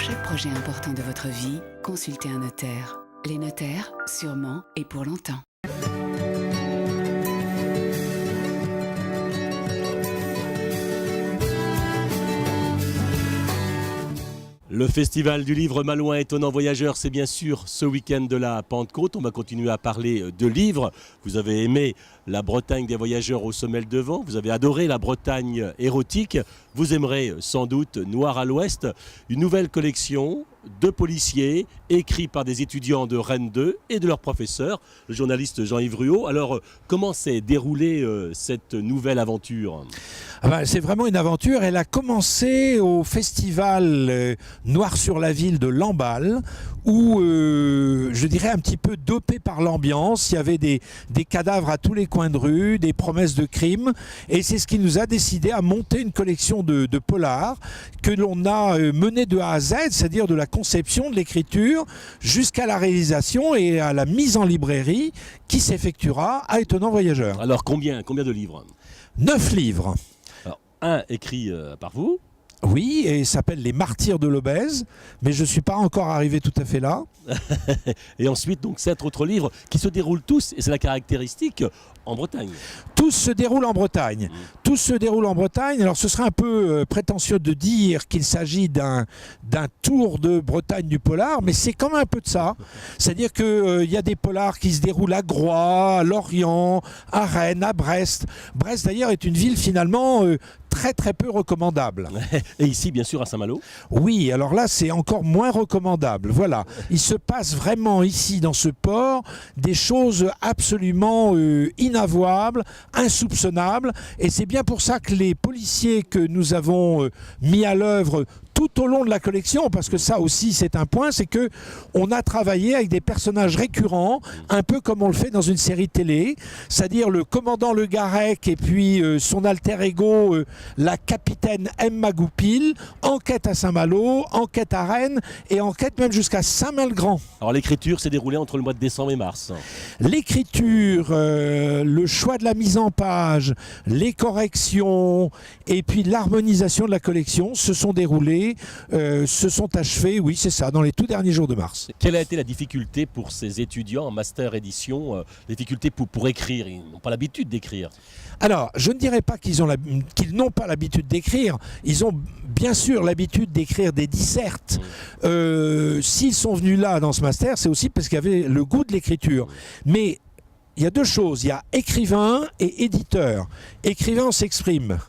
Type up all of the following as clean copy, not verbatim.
chaque projet important de votre vie, consultez un notaire. Les notaires, sûrement et pour longtemps. Le Festival du livre Malouin étonnant voyageur, c'est bien sûr ce week-end de la Pentecôte. On va continuer à parler de livres. Vous avez aimé la Bretagne des voyageurs au Sommel de Vent. Vous avez adoré la Bretagne érotique. Vous aimerez sans doute Noir à l'Ouest, une nouvelle collection de policiers écrits par des étudiants de Rennes 2 et de leurs professeurs, le journaliste Jean-Yves Ruot. Alors, comment s'est déroulée cette nouvelle aventure ? C'est vraiment une aventure. Elle a commencé au festival Noir sur la ville de Lamballe, où je dirais un petit peu dopé par l'ambiance. Il y avait des cadavres à tous les coins de rue, des promesses de crimes, et c'est ce qui nous a décidé à monter une collection de polars que l'on a menée de A à Z, c'est-à-dire de la conception, de l'écriture, jusqu'à la réalisation et à la mise en librairie qui s'effectuera à Étonnant Voyageur. Alors, combien de livres ? 9 livres. Alors, un écrit par vous. Oui, et il s'appelle Les Martyrs de l'Obèse, mais je ne suis pas encore arrivé tout à fait là. Et ensuite, donc, 7 autres livres qui se déroulent tous, et c'est la caractéristique, en Bretagne. Tous se déroulent en Bretagne. Tous se déroulent en Bretagne. Alors ce serait un peu prétentieux de dire qu'il s'agit d'un tour de Bretagne du polar, mais c'est quand même un peu de ça. C'est-à-dire qu'il y a des polars qui se déroulent à Groix, à Lorient, à Rennes, à Brest. Brest d'ailleurs est une ville finalement très très peu recommandable. Et ici, bien sûr, à Saint-Malo ? Oui, alors là, c'est encore moins recommandable. Voilà, il se passe vraiment ici, dans ce port, des choses absolument inavouables, insoupçonnables. Et c'est bien pour ça que les policiers que nous avons mis à l'œuvre tout au long de la collection, parce que ça aussi c'est un point, c'est que on a travaillé avec des personnages récurrents, un peu comme on le fait dans une série télé, c'est-à-dire le commandant Le Garec et puis son alter ego, la capitaine Emma Goupil, enquête à Saint-Malo, enquête à Rennes et enquête même jusqu'à Saint-Malgrand. Alors l'écriture s'est déroulée entre le mois de décembre et mars. L'écriture, le choix de la mise en page, les corrections et puis l'harmonisation de la collection se sont déroulés, se sont achevés, oui c'est ça, dans les tout derniers jours de mars. Quelle a été la difficulté pour ces étudiants en master édition, difficulté pour écrire? Ils n'ont pas l'habitude d'écrire. Alors, je ne dirais pas qu'ils n'ont pas l'habitude d'écrire. Ils ont bien sûr l'habitude d'écrire des dissertes. S'ils sont venus là dans ce master, c'est aussi parce qu'il y avait le goût de l'écriture. Mais il y a deux choses, il y a écrivain et éditeur. Écrivain, on s'exprime.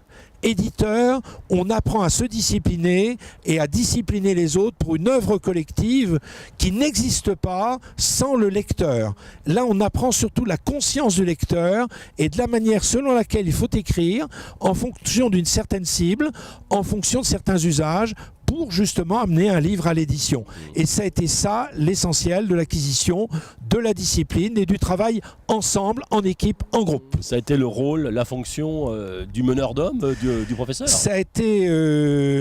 Éditeur, on apprend à se discipliner et à discipliner les autres pour une œuvre collective qui n'existe pas sans le lecteur. Là, on apprend surtout la conscience du lecteur et de la manière selon laquelle il faut écrire en fonction d'une certaine cible, en fonction de certains usages, pour justement amener un livre à l'édition. Et ça a été ça l'essentiel de l'acquisition, de la discipline et du travail ensemble, en équipe, en groupe. Ça a été le rôle, la fonction du meneur d'hommes, du professeur? Ça a été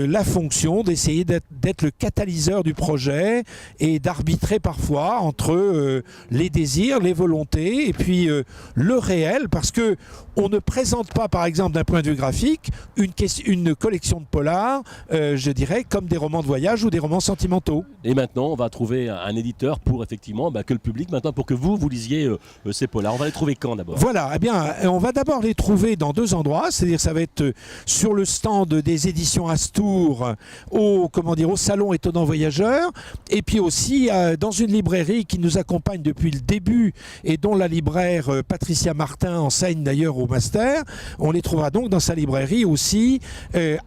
la fonction d'essayer d'être le catalyseur du projet et d'arbitrer parfois entre les désirs, les volontés et puis le réel, parce que on ne présente pas, par exemple, d'un point de vue graphique, une collection de polars, je dirais, comme des romans de voyage ou des romans sentimentaux. Et maintenant, on va trouver un éditeur pour effectivement que le public, maintenant pour que vous lisiez ces polars. On va les trouver quand d'abord? Voilà, eh bien, on va d'abord les trouver dans 2 endroits, c'est-à-dire ça va être sur le stand des éditions Astour au salon Étonnant Voyageur, et puis aussi dans une librairie qui nous accompagne depuis le début et dont la libraire Patricia Martin enseigne d'ailleurs au master. On les trouvera donc dans sa librairie aussi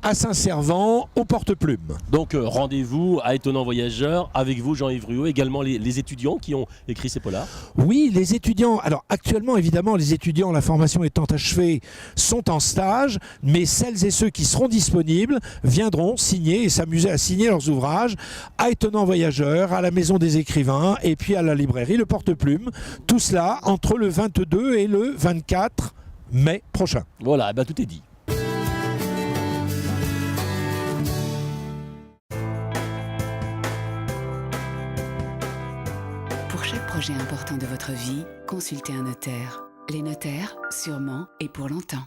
à Saint-Servant, au Porte-Plume. Donc rendez-vous à Étonnant Voyageur avec vous, Jean-Yves Ruot, également les étudiants qui ont écrit ces polars. Oui, les étudiants, alors actuellement évidemment les étudiants, la formation étant achevée, sont en stage, mais celles et ceux qui seront disponibles viendront signer et s'amuser à signer leurs ouvrages à Étonnant Voyageur, à la Maison des Écrivains et puis à la librairie Le Porte-Plume. Tout cela entre le 22 et le 24 mai prochain. Voilà, tout est dit. Pour chaque projet important de votre vie, consultez un notaire. Les notaires, sûrement et pour longtemps.